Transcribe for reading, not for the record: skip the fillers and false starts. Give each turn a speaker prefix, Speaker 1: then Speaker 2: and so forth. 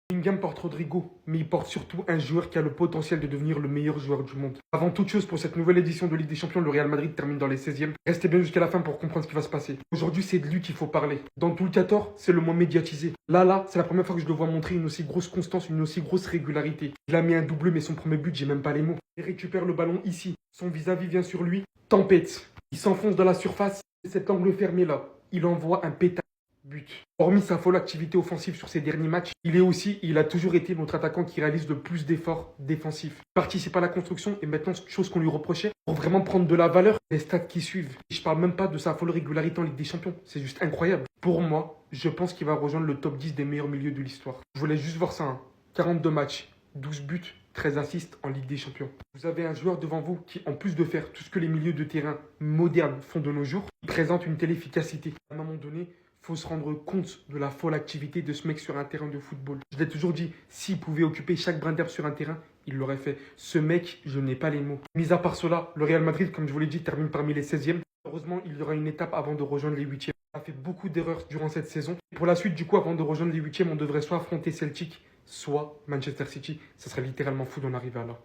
Speaker 1: Bellingham porte Rodrigo, mais il porte surtout un joueur qui a le potentiel de devenir le meilleur joueur du monde. Avant toute chose, pour cette nouvelle édition de Ligue des Champions, le Real Madrid termine dans les 16e. Restez bien jusqu'à la fin pour comprendre ce qui va se passer. Aujourd'hui, c'est de lui qu'il faut parler. Dans tout le 14, c'est le moins médiatisé. Là, c'est la première fois que je le vois montrer une aussi grosse constance, une aussi grosse régularité. Il a mis un doublé, mais son premier but, j'ai même pas les mots. Il récupère le ballon ici. Son vis-à-vis vient sur lui. Tempête. Il s'enfonce dans la surface. Cet angle fermé là, il envoie un pétard. But. Hormis sa folle activité offensive sur ses derniers matchs, il a toujours été notre attaquant qui réalise le plus d'efforts défensifs. Il participe à la construction et maintenant, chose qu'on lui reprochait, pour vraiment prendre de la valeur, les stats qui suivent. Et je parle même pas de sa folle régularité en Ligue des Champions, c'est juste incroyable. Pour moi, je pense qu'il va rejoindre le top 10 des meilleurs milieux de l'histoire. Je voulais juste voir ça, hein. 42 matchs, 12 buts, 13 assists en Ligue des Champions. Vous avez un joueur devant vous qui, en plus de faire tout ce que les milieux de terrain modernes font de nos jours, il présente une telle efficacité. À un moment donné, il faut se rendre compte de la folle activité de ce mec sur un terrain de football. Je l'ai toujours dit, s'il pouvait occuper chaque brin d'herbe sur un terrain, il l'aurait fait. Ce mec, je n'ai pas les mots. Mis à part cela, le Real Madrid, comme je vous l'ai dit, termine parmi les 16e. Heureusement, il y aura une étape avant de rejoindre les 8e. On a fait beaucoup d'erreurs durant cette saison. Pour la suite, du coup, avant de rejoindre les 8e, on devrait soit affronter Celtic, soit Manchester City. Ça serait littéralement fou d'en arriver à là.